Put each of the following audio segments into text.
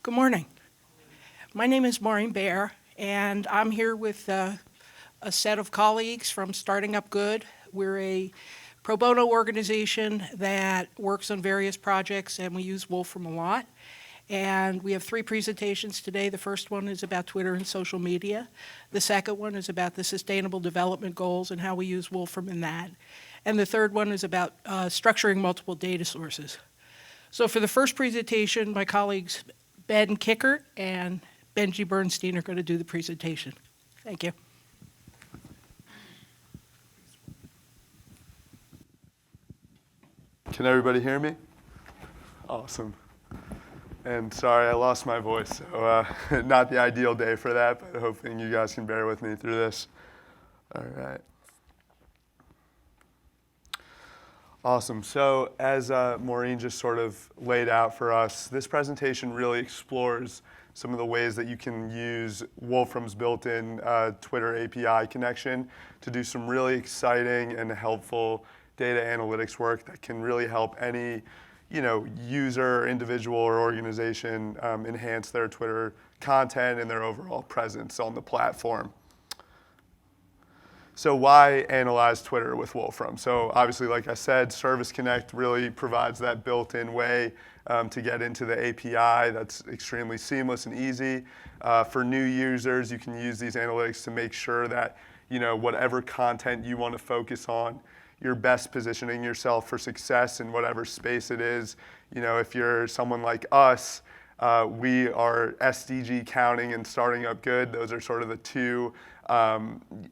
Good morning. My name is Maureen Baehr, and I'm here with a set of colleagues from Starting Up Good. We're a pro bono organization that works on various projects, and we use Wolfram a lot. And we have 3 presentations today. The first one is about Twitter and social media. The second one is about the Sustainable Development Goals and how we use Wolfram in that. And the third one is about structuring multiple data sources. So for the first presentation, my colleagues Ben Kickert and Benji Bernstein are going to do the presentation. Thank you. Can everybody hear me? Awesome. And sorry, I lost my voice, so not the ideal day for that, but hoping you guys can bear with me through this. All right. Awesome. So as Maureen just sort of laid out for us, this presentation really explores some of the ways that you can use Wolfram's built-in Twitter API connection to do some really exciting and helpful data analytics work that can really help any user, individual, or organization enhance their Twitter content and their overall presence on the platform. So why analyze Twitter with Wolfram? So obviously, like I said, Service Connect really provides that built-in way to get into the API that's extremely seamless and easy. For new users, you can use these analytics to make sure that whatever content you want to focus on, you're best positioning yourself for success in whatever space it is. If you're someone like us, we are SDG counting and Starting Up Good. Those are sort of the two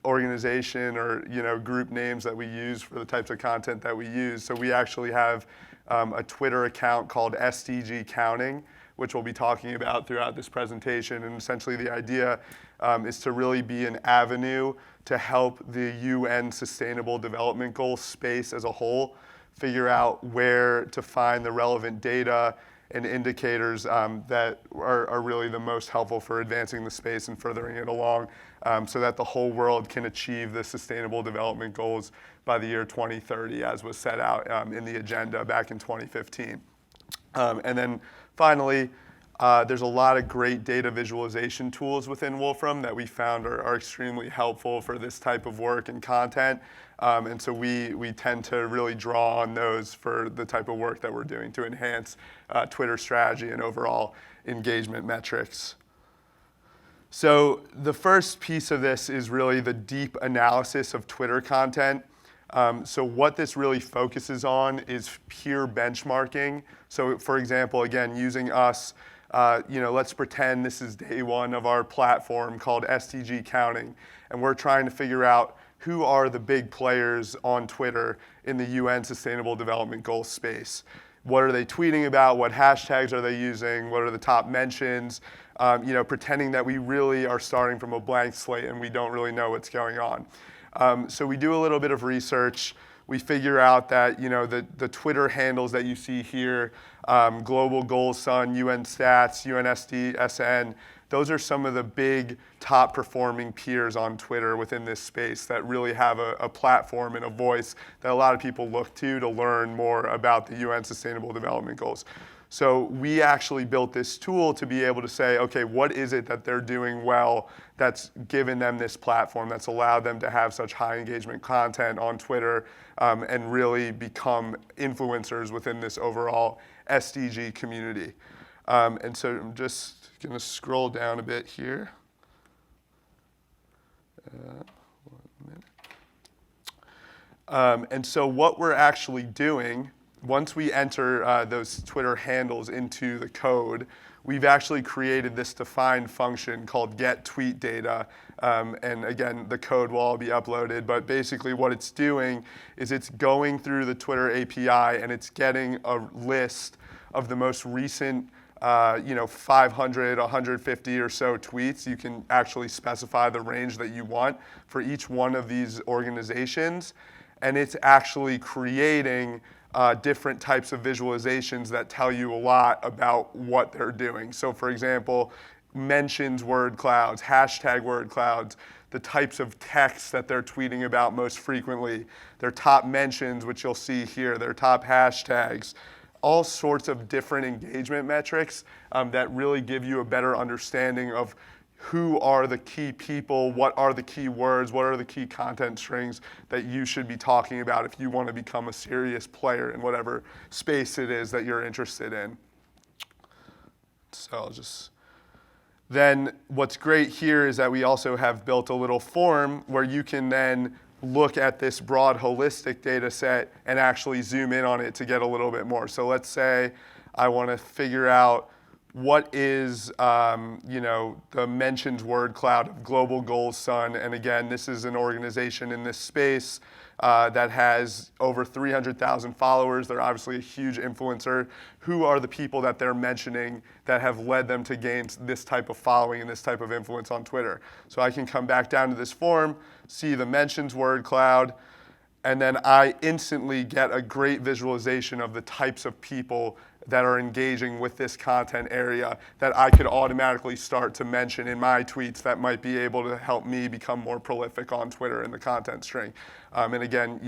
organization or group names that we use for the types of content that we use. So we actually have a Twitter account called SDG Counting, which we'll be talking about throughout this presentation. And essentially the idea is to really be an avenue to help the UN Sustainable Development Goals space as a whole figure out where to find the relevant data and indicators that are really the most helpful for advancing the space and furthering it along so that the whole world can achieve the Sustainable Development Goals by the year 2030, as was set out in the agenda back in 2015. And then finally, there's a lot of great data visualization tools within Wolfram that we found are extremely helpful for this type of work and content. And so we tend to really draw on those for the type of work that we're doing to enhance Twitter strategy and overall engagement metrics. So the first piece of this is really the deep analysis of Twitter content. So what this really focuses on is peer benchmarking. So for example, again, using us, let's pretend this is day one of our platform called SDG Counting, and we're trying to figure out who are the big players on Twitter in the UN Sustainable Development Goals space. What are they tweeting about? What hashtags are they using? What are the top mentions? Pretending that we really are starting from a blank slate and we don't really know what's going on. So we do a little bit of research. We figure out that the Twitter handles that you see here, Global Goals Sun, UN Stats, UNSD, SN, those are some of the big top performing peers on Twitter within this space that really have a platform and a voice that a lot of people look to learn more about the UN Sustainable Development Goals. So we actually built this tool to be able to say, okay, what is it that they're doing well that's given them this platform, that's allowed them to have such high engagement content on Twitter and really become influencers within this overall SDG community. And so I'm just going to scroll down a bit here. 1 minute. And so what we're actually doing, once we enter those Twitter handles into the code, we've actually created this defined function called getTweetData. And again, the code will all be uploaded, but basically what it's doing is it's going through the Twitter API and it's getting a list of the most recent 500, 150 or so tweets. You can actually specify the range that you want for each one of these organizations. And it's actually creating different types of visualizations that tell you a lot about what they're doing. So for example, mentions word clouds, hashtag word clouds, the types of texts that they're tweeting about most frequently, their top mentions, which you'll see here, their top hashtags, all sorts of different engagement metrics that really give you a better understanding of who are the key people, what are the key words, what are the key content strings that you should be talking about if you want to become a serious player in whatever space it is that you're interested in. So then what's great here is that we also have built a little form where you can then look at this broad holistic data set and actually zoom in on it to get a little bit more. So let's say I want to figure out what is the mentioned word cloud of Global Goals Sun. And again, this is an organization in this space that has over 300,000 followers. They're obviously a huge influencer. Who are the people that they're mentioning that have led them to gain this type of following and this type of influence on Twitter? So I can come back down to this form, see the mentions word cloud, and then I instantly get a great visualization of the types of people that are engaging with this content area that I could automatically start to mention in my tweets that might be able to help me become more prolific on Twitter in the content string. And again,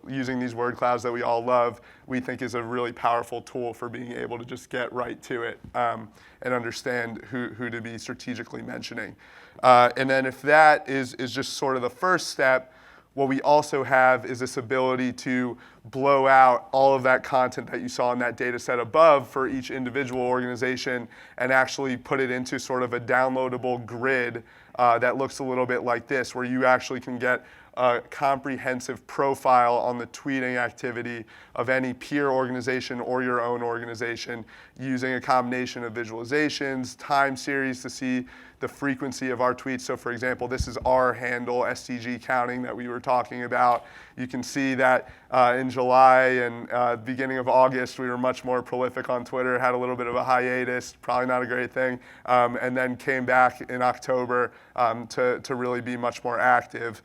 using these word clouds that we all love, we think is a really powerful tool for being able to just get right to it and understand who to be strategically mentioning. And then if that is just sort of the first step, what we also have is this ability to blow out all of that content that you saw in that data set above for each individual organization and actually put it into sort of a downloadable grid that looks a little bit like this, where you actually can get a comprehensive profile on the tweeting activity of any peer organization or your own organization using a combination of visualizations, time series to see the frequency of our tweets. So for example, this is our handle, STG counting, that we were talking about. You can see that in July and beginning of August, we were much more prolific on Twitter, had a little bit of a hiatus, probably not a great thing, and then came back in October to really be much more active.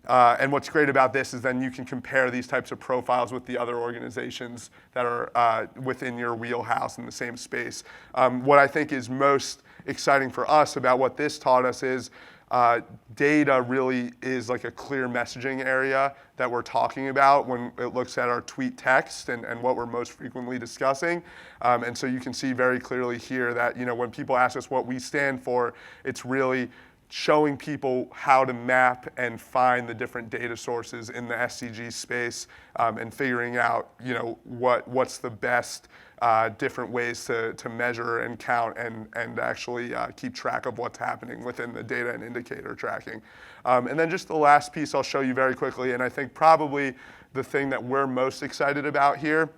And what's great about this is then you can compare these types of profiles with the other organizations that are within your wheelhouse in the same space. What I think is most exciting for us about what this taught us is data really is like a clear messaging area that we're talking about when it looks at our tweet text and what we're most frequently discussing. And so you can see very clearly here that when people ask us what we stand for, it's really showing people how to map and find the different data sources in the SCG space and figuring out what's the best different ways to measure and count and actually keep track of what's happening within the data and indicator tracking. And then just the last piece I'll show you very quickly, and I think probably the thing that we're most excited about here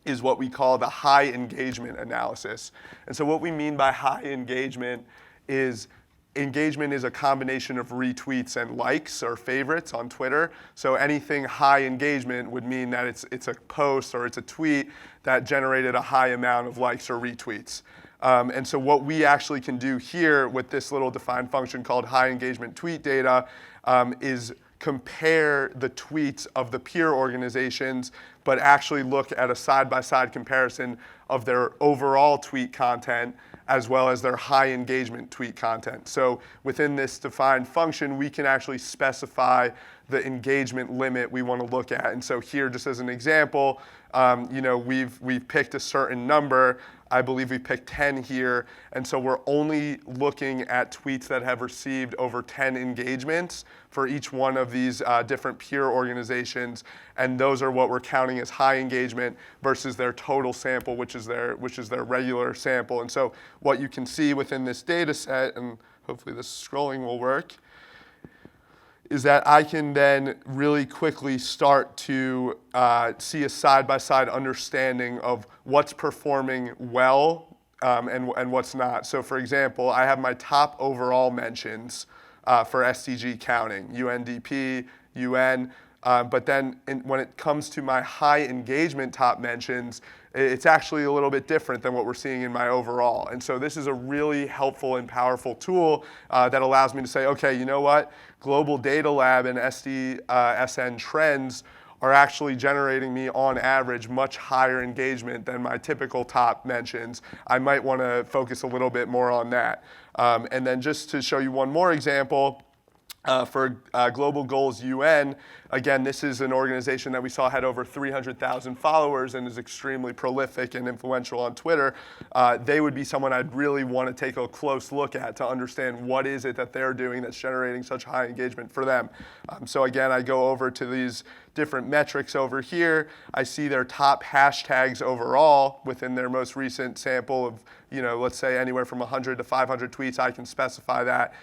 is what we call the high engagement analysis. And so what we mean by high engagement is engagement is a combination of retweets and likes or favorites on Twitter. So anything high engagement would mean that it's a post or it's a tweet that generated a high amount of likes or retweets. And so what we actually can do here with this little defined function called high engagement tweet data is compare the tweets of the peer organizations, but actually look at a side-by-side comparison of their overall tweet content as well as their high engagement tweet content. So within this defined function, we can actually specify the engagement limit we want to look at. And so here, just as an example, we've picked a certain number. I believe we picked 10 here. And so we're only looking at tweets that have received over 10 engagements for each one of these different peer organizations. And those are what we're counting as high engagement versus their total sample, which is their regular sample. And so what you can see within this data set, and hopefully this scrolling will work, is that I can then really quickly start to see a side-by-side understanding of what's performing well and what's not. So for example, I have my top overall mentions for STG counting, UNDP, UN, but then when it comes to my high engagement top mentions, it's actually a little bit different than what we're seeing in my overall. And so this is a really helpful and powerful tool that allows me to say, okay, you know what? Global Data Lab and SDSN trends are actually generating me on average much higher engagement than my typical top mentions. I might want to focus a little bit more on that. And then just to show you one more example, for Global Goals UN, again, this is an organization that we saw had over 300,000 followers and is extremely prolific and influential on Twitter. They would be someone I'd really want to take a close look at to understand what is it that they're doing that's generating such high engagement for them. So again, I go over to these different metrics over here. I see their top hashtags overall within their most recent sample of, let's say anywhere from 100 to 500 tweets. I can specify that.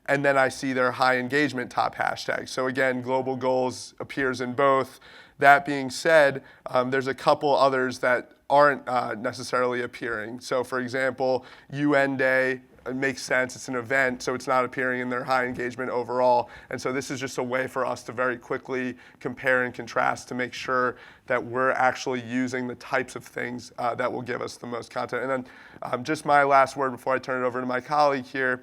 And then I see their high engagement top hashtags. So again, global goals appears in both. That being said, there's a couple others that aren't necessarily appearing. So for example, UN Day, it makes sense, it's an event, so it's not appearing in their high engagement overall. And so this is just a way for us to very quickly compare and contrast to make sure that we're actually using the types of things that will give us the most content. And then just my last word before I turn it over to my colleague here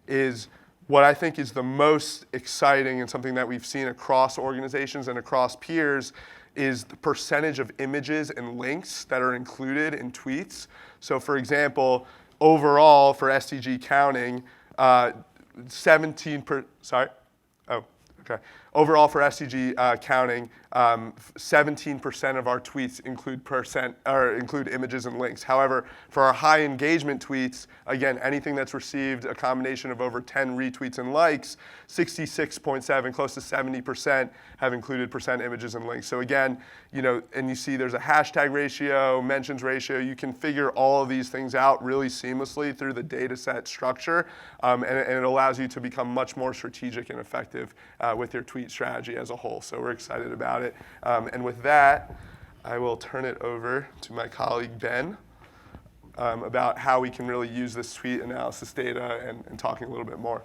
is what I think is the most exciting and something that we've seen across organizations and across peers is the percentage of images and links that are included in tweets. So for example, overall for SDG counting, Overall for SDG counting, 17% of our tweets include images and links. However, for our high engagement tweets, again, anything that's received a combination of over 10 retweets and likes, 66.7, close to 70% have included percent images and links. So again, and you see there's a hashtag ratio, mentions ratio. You can figure all of these things out really seamlessly through the data set structure, and it allows you to become much more strategic and effective with your tweet strategy as a whole. So we're excited about it. And with that, I will turn it over to my colleague Ben about how we can really use this tweet analysis data and talking a little bit more.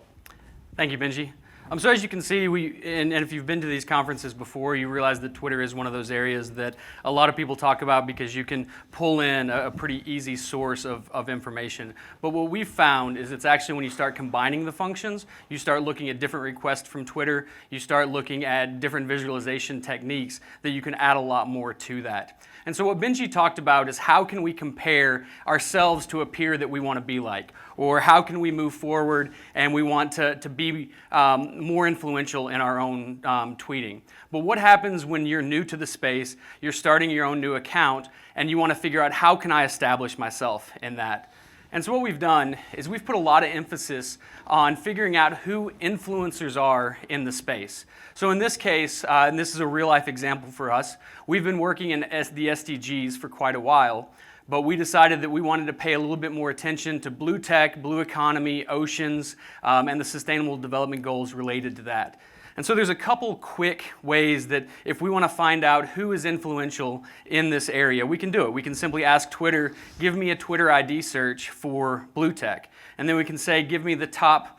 Thank you, Benji. So as you can see, and if you've been to these conferences before, you realize that Twitter is one of those areas that a lot of people talk about because you can pull in a pretty easy source of information. But what we've found is it's actually when you start combining the functions, you start looking at different requests from Twitter, you start looking at different visualization techniques that you can add a lot more to that. And so what Benji talked about is how can we compare ourselves to a peer that we want to be like? Or how can we move forward and we want to be more influential in our own tweeting? But what happens when you're new to the space, you're starting your own new account, and you want to figure out how can I establish myself in that? And so what we've done is we've put a lot of emphasis on figuring out who influencers are in the space. So in this case, and this is a real life example for us, we've been working in the SDGs for quite a while, but we decided that we wanted to pay a little bit more attention to blue tech, blue economy, oceans, and the sustainable development goals related to that. And so there's a couple quick ways that if we want to find out who is influential in this area, we can do it. We can simply ask Twitter, give me a Twitter ID search for blue tech. And then we can say, give me the top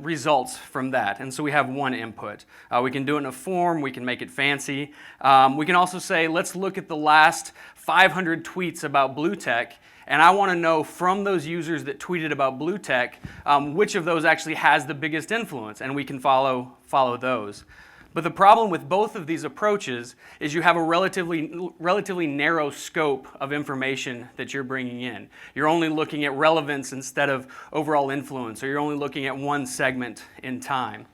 results from that. And so we have one input. We can do it in a form. We can make it fancy. We can also say, let's look at the last 500 tweets about blue tech. And I want to know from those users that tweeted about blue tech, which of those actually has the biggest influence, and we can follow those. But the problem with both of these approaches is you have a relatively narrow scope of information that you're bringing in. You're only looking at relevance instead of overall influence, or you're only looking at one segment in time.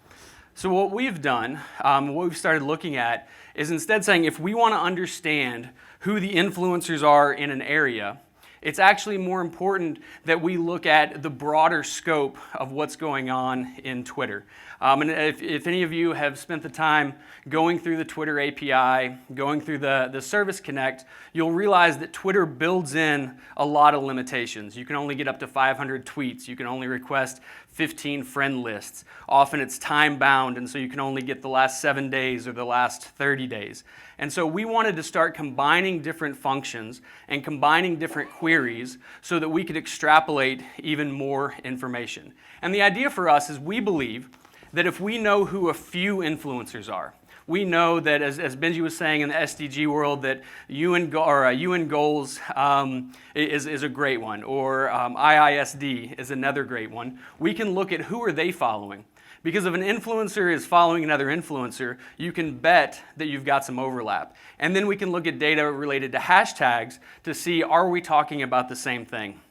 So what we've done, what we've started looking at, is instead saying if we want to understand who the influencers are in an area, it's actually more important that we look at the broader scope of what's going on in Twitter. And if any of you have spent the time going through the Twitter API, going through the Service Connect, you'll realize that Twitter builds in a lot of limitations. You can only get up to 500 tweets. You can only request 15 friend lists. Often it's time bound, and so you can only get the last 7 days or the last 30 days. And so we wanted to start combining different functions and combining different queries so that we could extrapolate even more information. And the idea for us is we believe that if we know who a few influencers are, we know that, as Benji was saying in the SDG world, that UN goals is a great one, or IISD is another great one. We can look at who are they following. Because if an influencer is following another influencer, you can bet that you've got some overlap. And then we can look at data related to hashtags to see, are we talking about the same thing?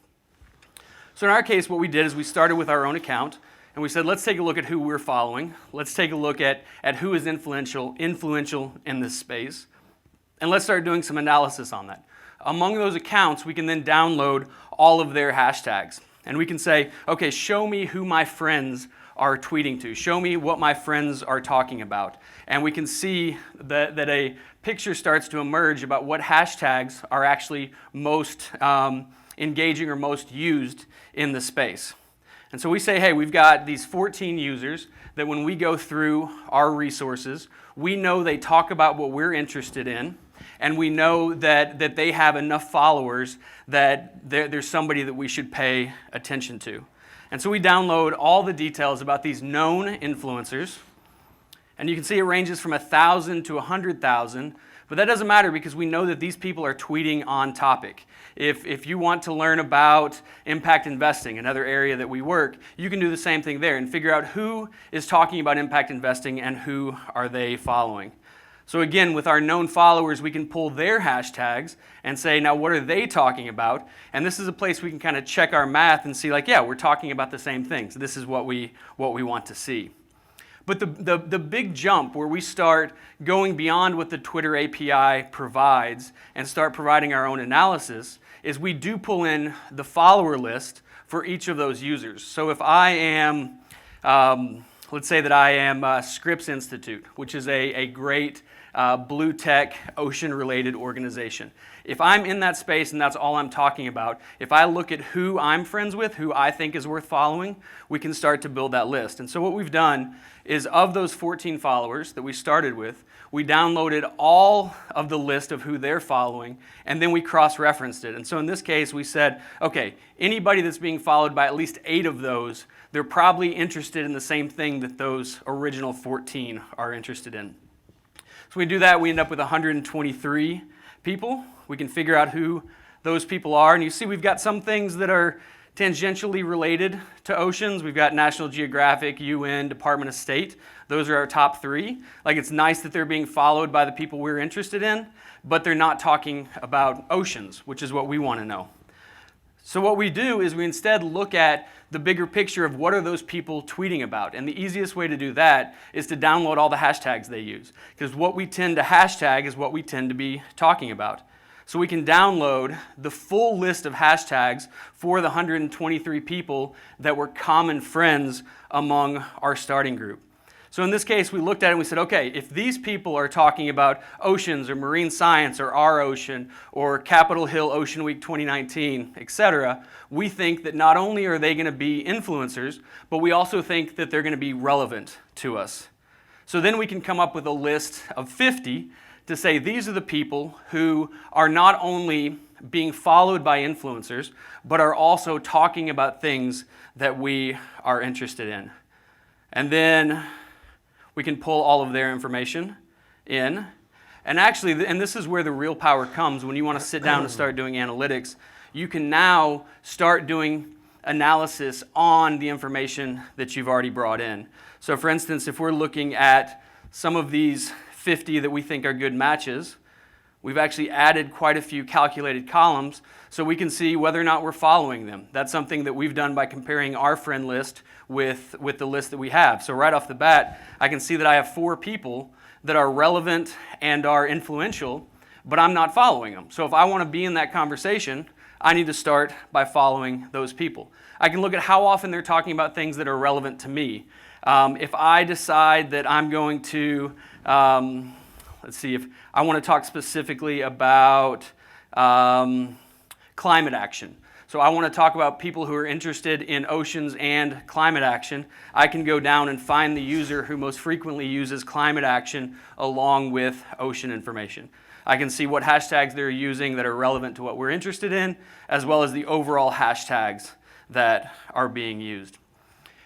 So in our case, what we did is we started with our own account, and and we said, let's take a look at who we're following. Let's take a look at who is influential in this space. And let's start doing some analysis on that. Among those accounts, we can then download all of their hashtags. And we can say, okay, show me who my friends are tweeting to. Show me what my friends are talking about. And we can see that a picture starts to emerge about what hashtags are actually most engaging or most used in the space. And so we say, hey, we've got these 14 users that when we go through our resources, we know they talk about what we're interested in, and we know that they have enough followers that there's somebody that we should pay attention to. And so we download all the details about these known influencers, and you can see it ranges from 1,000 to 100,000, but that doesn't matter because we know that these people are tweeting on topic. If you want to learn about impact investing, another area that we work, you can do the same thing there and figure out who is talking about impact investing and who are they following. So again, with our known followers, we can pull their hashtags and say, now what are they talking about? And this is a place we can kind of check our math and see like, yeah, we're talking about the same things. This is what we want to see. But the big jump where we start going beyond what the Twitter API provides and start providing our own analysis is we do pull in the follower list for each of those users. So if I am, let's say that I am Scripps Institute, which is a great blue tech ocean-related organization. If I'm in that space and that's all I'm talking about, if I look at who I'm friends with, who I think is worth following, we can start to build that list. And so what we've done is of those 14 followers that we started with, we downloaded all of the list of who they're following, and then we cross-referenced it. And so in this case, we said, okay, anybody that's being followed by at least 8 of those, they're probably interested in the same thing that those original 14 are interested in. So we do that, we end up with 123 people. We can figure out who those people are. And you see we've got some things that are tangentially related to oceans. We've got National Geographic, UN, Department of State. Those are our top 3. Like, it's nice that they're being followed by the people we're interested in, but they're not talking about oceans, which is what we want to know. So what we do is we instead look at the bigger picture of what are those people tweeting about. And the easiest way to do that is to download all the hashtags they use. Because what we tend to hashtag is what we tend to be talking about. So we can download the full list of hashtags for the 123 people that were common friends among our starting group. So in this case, we looked at it and we said, okay, if these people are talking about oceans or marine science or our ocean or Capitol Hill Ocean Week 2019, etc., we think that not only are they going to be influencers, but we also think that they're going to be relevant to us. So then we can come up with a list of 50 to say these are the people who are not only being followed by influencers, but are also talking about things that we are interested in. And then we can pull all of their information in. And actually, and this is where the real power comes when you want to sit down and start doing analytics, you can now start doing analysis on the information that you've already brought in. So for instance, if we're looking at some of these 50 that we think are good matches, we've actually added quite a few calculated columns so we can see whether or not we're following them. That's something that we've done by comparing our friend list with the list that we have. So right off the bat, I can see that I have 4 people that are relevant and are influential, but I'm not following them. So if I want to be in that conversation, I need to start by following those people. I can look at how often they're talking about things that are relevant to me. If I decide that I'm going to, let's see, if I want to talk specifically about climate action. So I want to talk about people who are interested in oceans and climate action. I can go down and find the user who most frequently uses climate action along with ocean information. I can see what hashtags they're using that are relevant to what we're interested in, as well as the overall hashtags that are being used.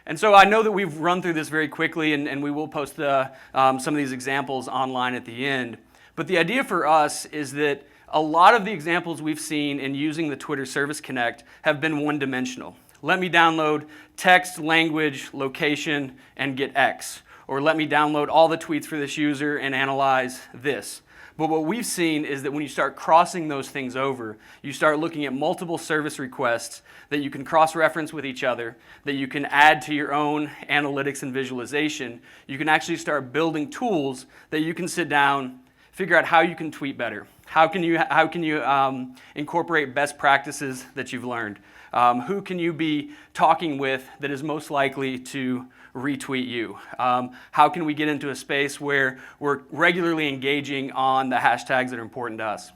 And so I know that we've run through this very quickly, and we will post some of these examples online at the end. But the idea for us is that a lot of the examples we've seen in using the Twitter Service Connect have been one-dimensional. Let me download text, language, location, and get X. Or let me download all the tweets for this user and analyze this. But what we've seen is that when you start crossing those things over, you start looking at multiple service requests that you can cross-reference with each other, that you can add to your own analytics and visualization. You can actually start building tools that you can sit down, figure out how you can tweet better. How can you incorporate best practices that you've learned? Who can you be talking with that is most likely to retweet you? How can we get into a space where we're regularly engaging on the hashtags that are important to us?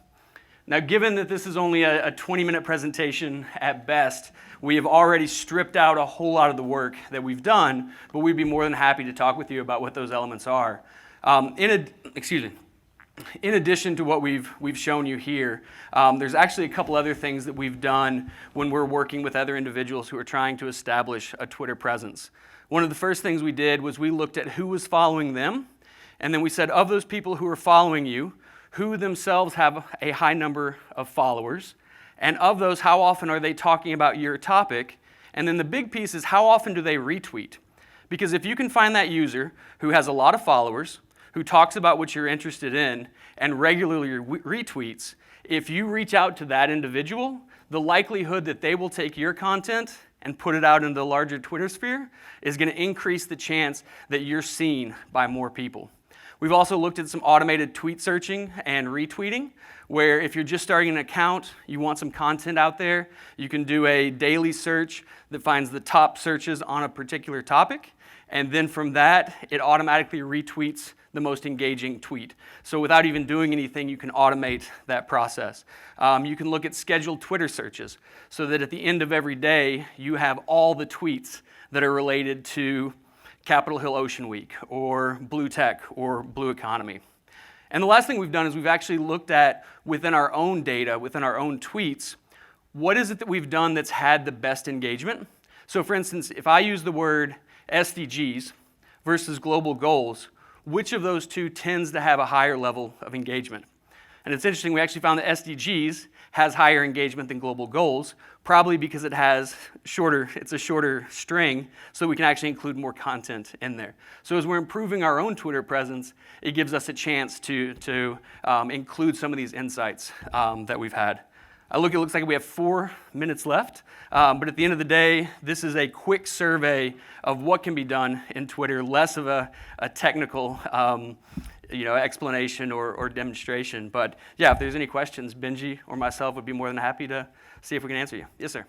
Now, given that this is only a 20-minute presentation at best, we have already stripped out a whole lot of the work that we've done, but we'd be more than happy to talk with you about what those elements are. In addition to what we've shown you here, there's actually a couple other things that we've done when we're working with other individuals who are trying to establish a Twitter presence. One of the first things we did was we looked at who was following them, and then we said, of those people who are following you, who themselves have a high number of followers, and of those, how often are they talking about your topic? And then the big piece is, how often do they retweet? Because if you can find that user who has a lot of followers, who talks about what you're interested in, and regularly retweets, if you reach out to that individual, the likelihood that they will take your content and put it out into the larger Twitter sphere is going to increase the chance that you're seen by more people. We've also looked at some automated tweet searching and retweeting, where if you're just starting an account, you want some content out there, you can do a daily search that finds the top searches on a particular topic, and then from that, it automatically retweets the most engaging tweet. So without even doing anything, you can automate that process. You can look at scheduled Twitter searches so that at the end of every day, you have all the tweets that are related to Capitol Hill Ocean Week or blue tech or blue economy. And the last thing we've done is we've actually looked at, within our own data, within our own tweets, what is it that we've done that's had the best engagement? So for instance, if I use the word SDGs versus global goals, which of those two tends to have a higher level of engagement? And it's interesting, we actually found that SDGs has higher engagement than global goals, probably because it's a shorter string, so we can actually include more content in there. So as we're improving our own Twitter presence, it gives us a chance to include some of these insights that we've had. It looks like we have 4 minutes left, but at the end of the day, this is a quick survey of what can be done in Twitter, less of a technical explanation or demonstration. But yeah, if there's any questions, Benji or myself would be more than happy to see if we can answer you. Yes, sir.